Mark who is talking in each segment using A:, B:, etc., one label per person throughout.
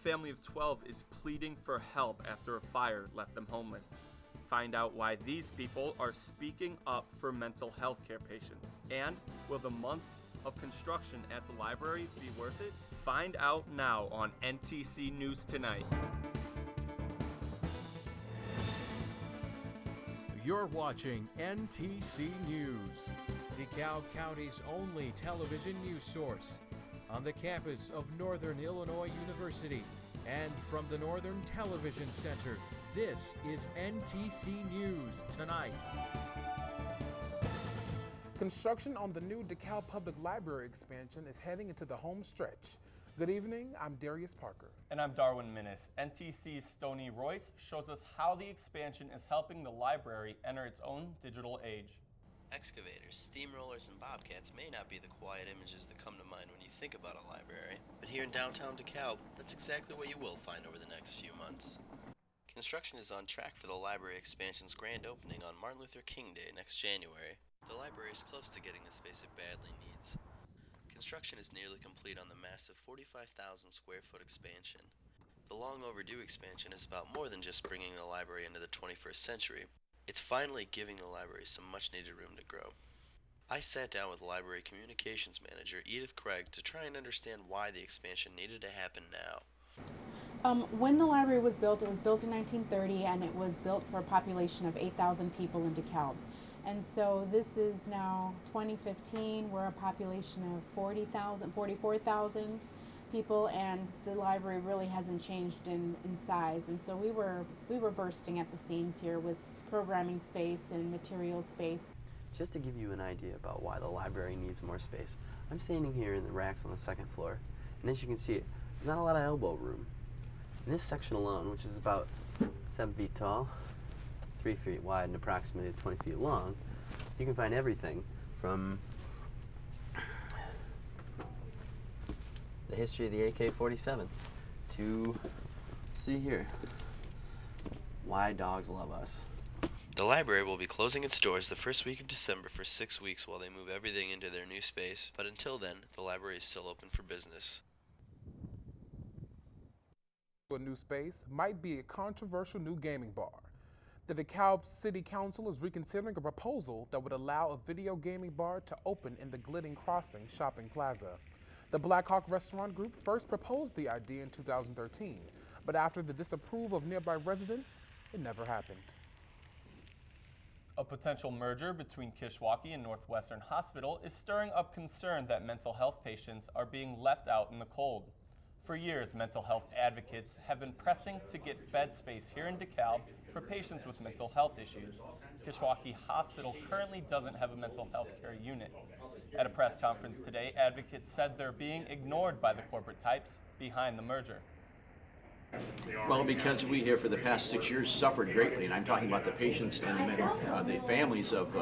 A: family of 12 is pleading for help after a fire left them homeless. Find out why these people are speaking up for mental health care patients. And will the months of construction at the library be worth it? Find out now on NTC News Tonight.
B: You're watching NTC News, DeKalb County's only television news source, on the campus of Northern Illinois University and from the Northern Television Center. This is NTC News Tonight.
C: Construction on the new DeKalb Public Library expansion is heading into the home stretch. Good evening, I'm Darius Parker.
A: And I'm Darwin Minnis. NTC's Stefanie Royce shows us how the expansion is helping the library enter its own digital age.
D: Excavators, steamrollers, and bobcats may not be the quiet images that come to mind when you think about a library, but here in downtown DeKalb, that's exactly what you will find over the next few months. Construction is on track for the library expansion's grand opening on Martin Luther King Day next January. The library is close to getting the space it badly needs. Construction is nearly complete on the massive 45,000 square foot expansion. The long overdue expansion is about more than just bringing the library into the 21st century. It's finally giving the library some much needed room to grow. I sat down with library communications manager Edith Craig to try and understand why the expansion needed to happen now.
E: When the library was built, it was built in 1930, and it was built for a population of 8,000 people in DeKalb. And so this is now 2015, we're a population of 44,000 people, and the library really hasn't changed in size. And so we were bursting at the seams here with programming space and material space.
F: Just to give you an idea about why the library needs more space, I'm standing here in the racks on the second floor, and as you can see, there's not a lot of elbow room. In this section alone, which is about 7 feet tall, 3 feet wide, and approximately 20 feet long, you can find everything from the history of the AK-47 to, see here, why dogs love us.
D: The library will be closing its doors the first week of December for 6 weeks while they move everything into their new space, but until then, the library is still open for business.
C: A new space might be a controversial new gaming bar. The DeKalb City Council is reconsidering a proposal that would allow a video gaming bar to open in the Glidden Crossing shopping plaza. The Black Hawk Restaurant Group first proposed the idea in 2013, but after the disapproval of nearby residents, it never happened.
A: A potential merger between Kishwaukee and Northwestern Hospital is stirring up concern that mental health patients are being left out in the cold. For years, mental health advocates have been pressing to get bed space here in DeKalb for patients with mental health issues. Kishwaukee Hospital currently doesn't have a mental health care unit. At a press conference today, advocates said they're being ignored by the corporate types behind the merger.
G: Well, because we have for the past 6 years suffered greatly, and I'm talking about the patients and the families of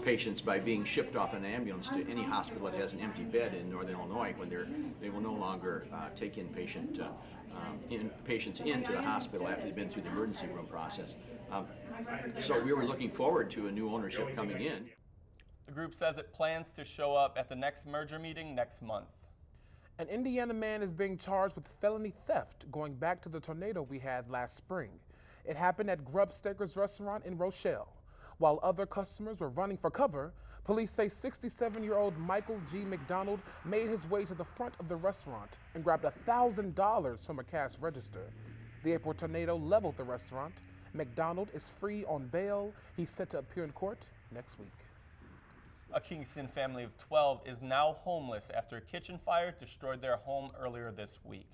G: patients by being shipped off in an ambulance to any hospital that has an empty bed in Northern Illinois when they will no longer take in patients into the hospital after they've been through the emergency room process. So we were looking forward to a new ownership coming in.
A: The group says it plans to show up at the next merger meeting next month.
C: An Indiana man is being charged with felony theft going back to the tornado we had last spring. It happened at Grubstaker's restaurant in Rochelle. While other customers were running for cover, police say 67-year-old Michael G. McDonald made his way to the front of the restaurant and grabbed $1,000 from a cash register. The April tornado leveled the restaurant. McDonald is free on bail. He's set to appear in court next week.
A: A Kingston family of 12 is now homeless after a kitchen fire destroyed their home earlier this week.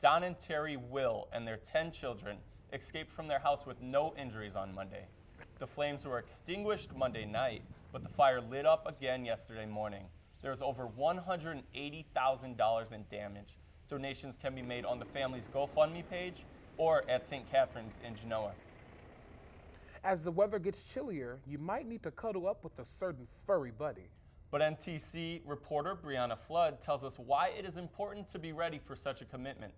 A: Don and Terry Will and their 10 children escaped from their house with no injuries on Monday. The flames were extinguished Monday night, but the fire lit up again yesterday morning. There was over $180,000 in damage. Donations can be made on the family's GoFundMe page or at St. Catherine's in Genoa.
C: As the weather gets chillier, you might need to cuddle up with a certain furry buddy.
A: But NTC reporter Brianna Flood tells us why it is important to be ready for such a commitment.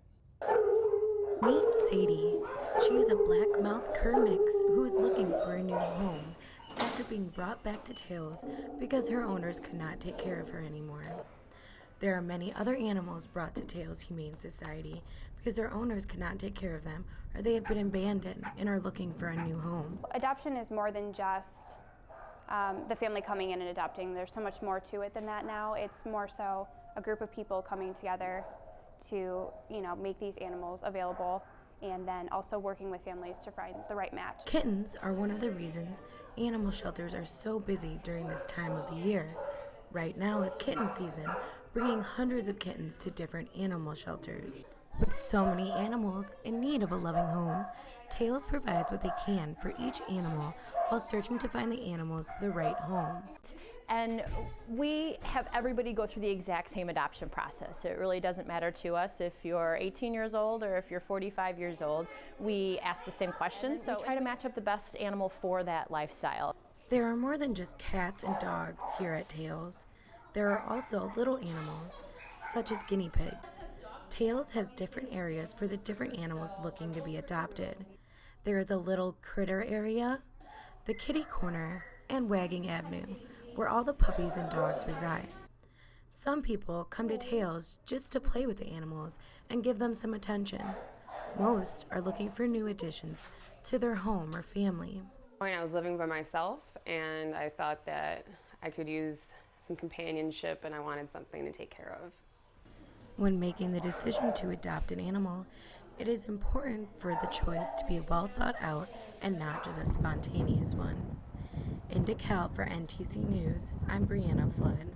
H: Meet Sadie. She is a black-mouthed cur mix who is looking for a new home after being brought back to Tails because her owners could not take care of her anymore. There are many other animals brought to Tails Humane Society because their owners could not take care of them or they have been abandoned and are looking for a new home.
I: Adoption is more than just the family coming in and adopting. There's so much more to it than that now. It's more so a group of people coming together to, make these animals available, and then also working with families to find the right match.
H: Kittens are one of the reasons animal shelters are so busy during this time of the year. Right now is kitten season, bringing hundreds of kittens to different animal shelters. With so many animals in need of a loving home, Tails provides what they can for each animal while searching to find the animals the right home.
J: And we have everybody go through the exact same adoption process. It really doesn't matter to us if you're 18 years old or if you're 45 years old. We ask the same questions, so we try to match up the best animal for that lifestyle.
H: There are more than just cats and dogs here at Tails. There are also little animals, such as guinea pigs. Tails has different areas for the different animals looking to be adopted. There is a little critter area, the kitty corner, and Wagging Avenue, where all the puppies and dogs reside. Some people come to Tails just to play with the animals and give them some attention. Most are looking for new additions to their home or family.
K: I was living by myself, and I thought that I could use some companionship, and I wanted something to take care of.
H: When making the decision to adopt an animal, it is important for the choice to be well thought out and not just a spontaneous one. In DeKalb for NTC News, I'm Brianna Flood.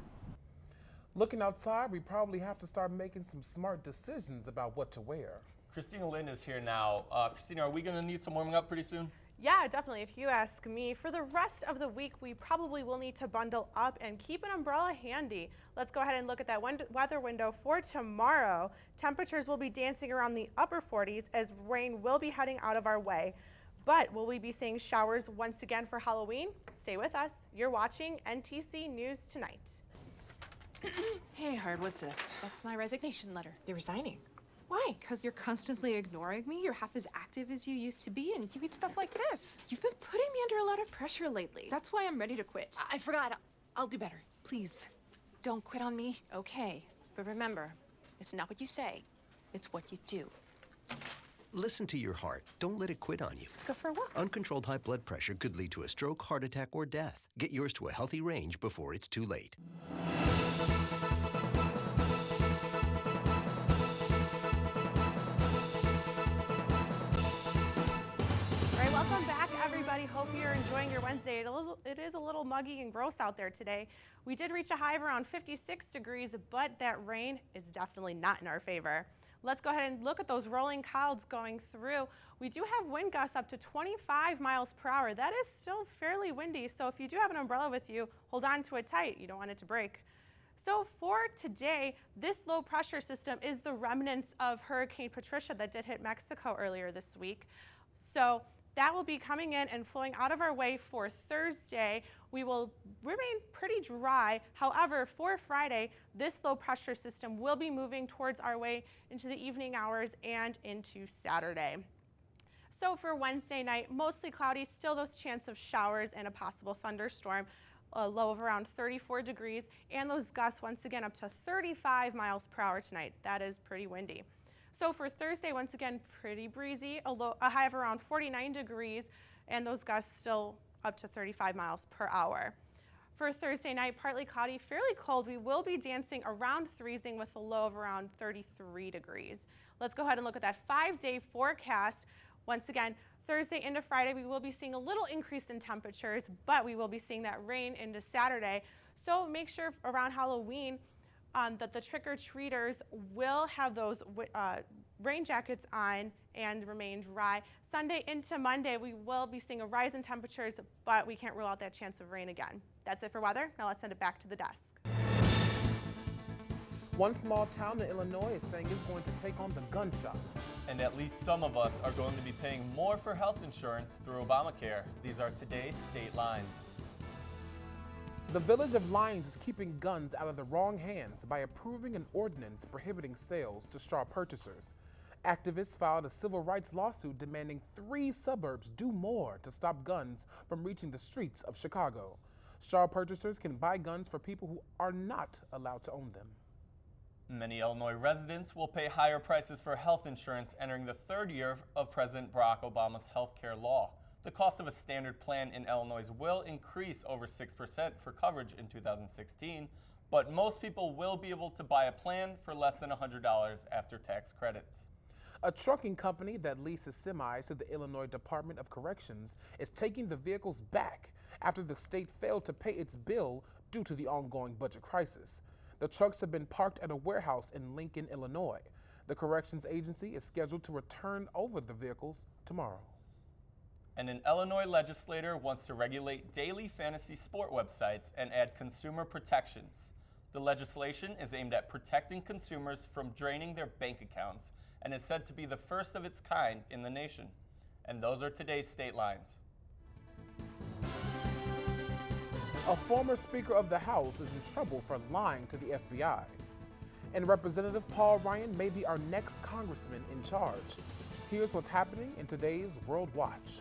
C: Looking outside, we probably have to start making some smart decisions about what to wear.
A: Christina Lind is here now. Christina, are we going to need some warming up pretty soon?
L: Yeah, definitely. If you ask me, for the rest of the week, we probably will need to bundle up and keep an umbrella handy. Let's go ahead and look at that weather window for tomorrow. Temperatures will be dancing around the upper 40s as rain will be heading out of our way. But will we be seeing showers once again for Halloween? Stay with us. You're watching NTC News Tonight.
M: Hey, Hard, what's this?
N: That's my resignation letter.
M: You're resigning.
N: Why? Because you're constantly ignoring me. You're half as active as you used to be, and you get stuff like this. You've been putting me under a lot of pressure lately. That's why I'm ready to quit.
M: I forgot. I'll do better. Please,
N: Don't quit on me. Okay. But remember, it's not what you say. It's what you do.
O: Listen to your heart. Don't let it quit on you.
N: Let's go for a walk.
O: Uncontrolled high blood pressure could lead to a stroke, heart attack, or death. Get yours to a healthy range before it's too late.
L: Welcome back, everybody. Hope you're enjoying your Wednesday. It is a little muggy and gross out there today. We did reach a high of around 56 degrees, but that rain is definitely not in our favor. Let's go ahead and look at those rolling clouds going through. We do have wind gusts up to 25 miles per hour. That is still fairly windy, so if you do have an umbrella with you, hold on to it tight. You don't want it to break. So for today, this low pressure system is the remnants of Hurricane Patricia that did hit Mexico earlier this week. So that will be coming in and flowing out of our way for Thursday. We will remain pretty dry. However, for Friday, this low pressure system will be moving towards our way into the evening hours and into Saturday. So for Wednesday night, mostly cloudy, still those chance of showers and a possible thunderstorm, a low of around 34 degrees, and those gusts once again up to 35 miles per hour tonight. That is pretty windy. So for Thursday, once again, pretty breezy, a high of around 49 degrees, and those gusts still up to 35 miles per hour. For Thursday night, partly cloudy, fairly cold. We will be dancing around freezing with a low of around 33 degrees. Let's go ahead and look at that 5-day forecast. Once again, Thursday into Friday, we will be seeing a little increase in temperatures, but we will be seeing that rain into Saturday. So make sure around Halloween that the trick-or-treaters will have those rain jackets on and remain dry. Sunday into Monday, we will be seeing a rise in temperatures, but we can't rule out that chance of rain again. That's it for weather. Now let's send it back to the desk.
C: One small town in Illinois is saying it's going to take on the gun shops.
A: And at least some of us are going to be paying more for health insurance through Obamacare. These are today's state lines.
C: The village of Lyons is keeping guns out of the wrong hands by approving an ordinance prohibiting sales to straw purchasers. Activists filed a civil rights lawsuit demanding 3 suburbs do more to stop guns from reaching the streets of Chicago. Straw purchasers can buy guns for people who are not allowed to own them.
A: Many Illinois residents will pay higher prices for health insurance entering the third year of President Barack Obama's health care law. The cost of a standard plan in Illinois will increase over 6% for coverage in 2016, but most people will be able to buy a plan for less than $100 after tax credits.
C: A trucking company that leases semis to the Illinois Department of Corrections is taking the vehicles back after the state failed to pay its bill due to the ongoing budget crisis. The trucks have been parked at a warehouse in Lincoln, Illinois. The corrections agency is scheduled to return over the vehicles tomorrow.
A: And an Illinois legislator wants to regulate daily fantasy sport websites and add consumer protections. The legislation is aimed at protecting consumers from draining their bank accounts and is said to be the first of its kind in the nation. And those are today's state lines.
C: A former Speaker of the House is in trouble for lying to the FBI. And Representative Paul Ryan may be our next congressman in charge. Here's what's happening in today's World Watch.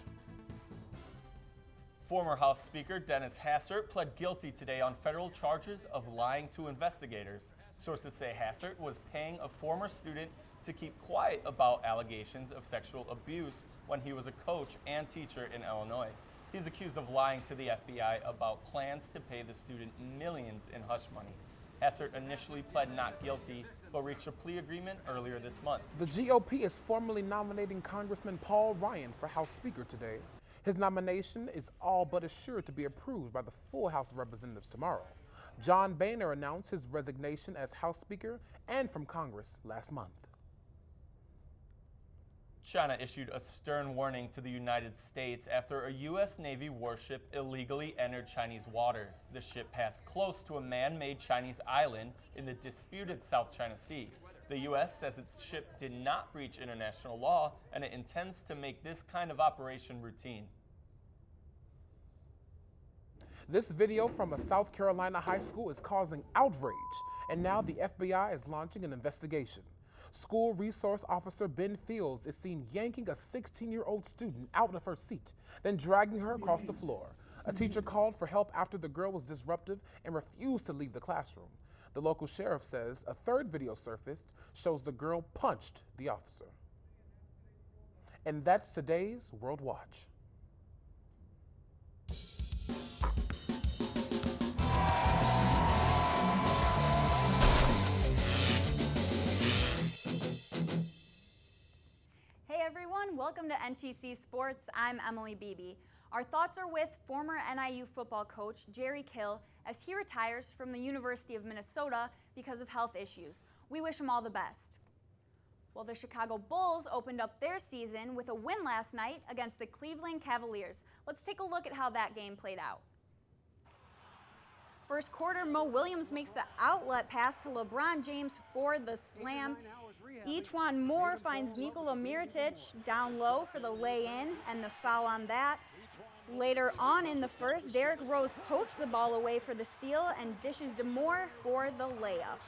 A: Former House Speaker Dennis Hastert pled guilty today on federal charges of lying to investigators. Sources say Hastert was paying a former student to keep quiet about allegations of sexual abuse when he was a coach and teacher in Illinois. He's accused of lying to the FBI about plans to pay the student millions in hush money. Hastert initially pled not guilty, but reached a plea agreement earlier this month.
C: The GOP is formally nominating Congressman Paul Ryan for House Speaker today. His nomination is all but assured to be approved by the full House of Representatives tomorrow. John Boehner announced his resignation as House Speaker and from Congress last month.
A: China issued a stern warning to the United States after a U.S. Navy warship illegally entered Chinese waters. The ship passed close to a man-made Chinese island in the disputed South China Sea. The U.S. says its ship did not breach international law, and it intends to make this kind of operation routine.
C: This video from a South Carolina high school is causing outrage, and now the FBI is launching an investigation. School resource officer Ben Fields is seen yanking a 16-year-old student out of her seat, then dragging her across the floor. A teacher called for help after the girl was disruptive and refused to leave the classroom. The local sheriff says a third video surfaced shows the girl punched the officer. And that's today's World Watch.
P: Hey everyone, welcome to NTC Sports. I'm Emily Beebe. Our thoughts are with former NIU football coach Jerry Kill as he retires from the University of Minnesota because of health issues. We wish him all the best. Well, the Chicago Bulls opened up their season with a win last night against the Cleveland Cavaliers. Let's take a look at how that game played out. First quarter, Mo Williams makes the outlet pass to LeBron James for the slam. E'Twaun Moore finds Nikola Mirotic down low for the lay-in and the foul on that. Later on in the first, Derrick Rose pokes the ball away for the steal and dishes to Moore for the layup.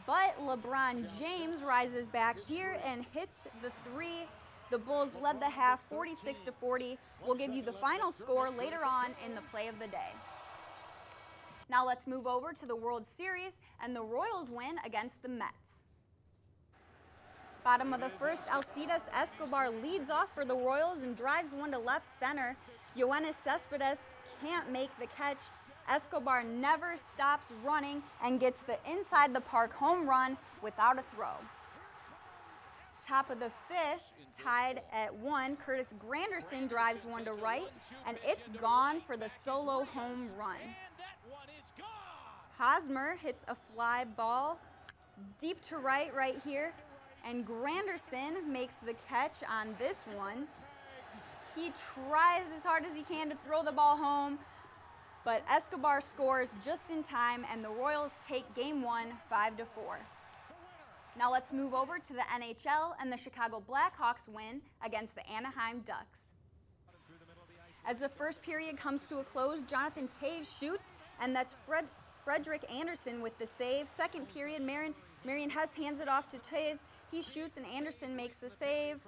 P: But LeBron James rises back here and hits the three. The Bulls led the half 46-40. We'll give you the final score later on in the play of the day. Now let's move over to the World Series and the Royals win against the Mets. Bottom of the first, Alcides Escobar leads off for the Royals and drives one to left center. Yoenis Cespedes can't make the catch. Escobar never stops running and gets the inside the park home run without a throw. Top of the fifth, tied at 1, Curtis Granderson drives one to right, and it's gone for the solo home run. Hosmer hits a fly ball deep to right here, and Granderson makes the catch on this one. He tries as hard as he can to throw the ball home, but Escobar scores just in time, and the Royals take Game 1, 5-4. Now let's move over to the NHL and the Chicago Blackhawks win against the Anaheim Ducks. As the first period comes to a close, Jonathan Toews shoots, and that's Frederick Anderson with the save. Second period, Marian Hess hands it off to Toews. He shoots and Anderson makes the save.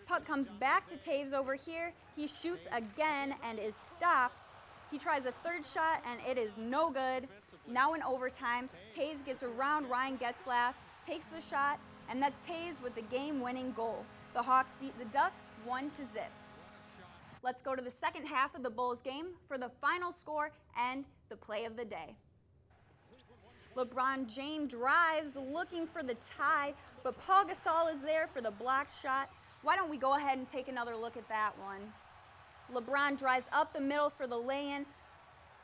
P: Puck comes back to Toews over here. He shoots again and is stopped. He tries a third shot and it is no good. Now in overtime, Taves gets around Ryan Getzlaff, takes the shot, and that's Taves with the game-winning goal. The Hawks beat the Ducks 1-0. Let's go to the second half of the Bulls game for the final score and the play of the day. LeBron James drives, looking for the tie, but Paul Gasol is there for the blocked shot. Why don't we go ahead and take another look at that one? LeBron drives up the middle for the lay-in,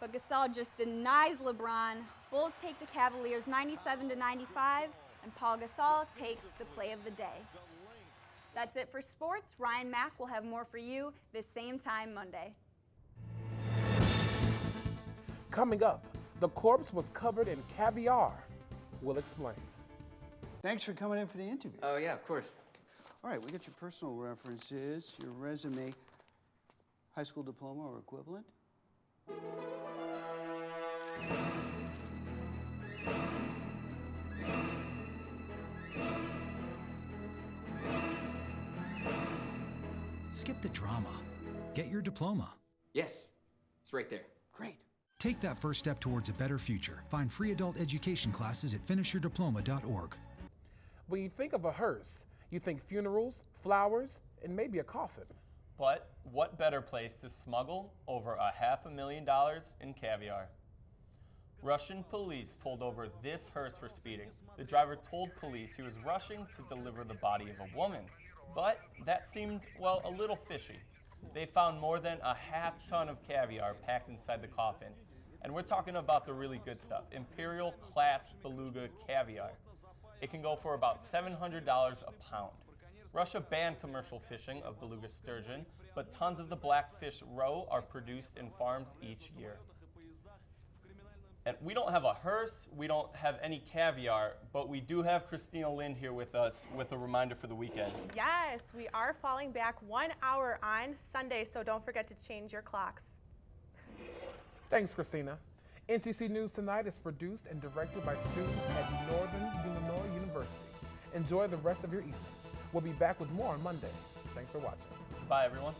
P: but Gasol just denies LeBron. Bulls take the Cavaliers 97-95, and Paul Gasol takes the play of the day. That's it for sports. Ryan Mack will have more for you this same time Monday.
C: Coming up, the corpse was covered in caviar. We'll explain.
Q: Thanks for coming in for the interview.
R: Oh, yeah, of course.
Q: All right, we got your personal references, your resume, high school diploma or equivalent.
S: Skip the drama. Get your diploma.
R: Yes, it's right there.
Q: Great.
S: Take that first step towards a better future. Find free adult education classes at finishyourdiploma.org.
C: When you think of a hearse, you think funerals, flowers, and maybe a coffin.
A: But what better place to smuggle over $500,000 in caviar? Russian police pulled over this hearse for speeding. The driver told police he was rushing to deliver the body of a woman, but that seemed, well, a little fishy. They found more than a half ton of caviar packed inside the coffin. And we're talking about the really good stuff, Imperial Class Beluga caviar. It can go for about $700 a pound. Russia banned commercial fishing of beluga sturgeon, but tons of the blackfish roe are produced in farms each year. And we don't have a hearse, we don't have any caviar, but we do have Christina Lind here with us with a reminder for the weekend.
L: Yes, we are falling back 1 hour on Sunday, so don't forget to change your clocks.
C: Thanks, Christina. NTC News Tonight is produced and directed by students at Northern Illinois University. Enjoy the rest of your evening. We'll be back with more on Monday. Thanks for watching.
A: Bye, everyone.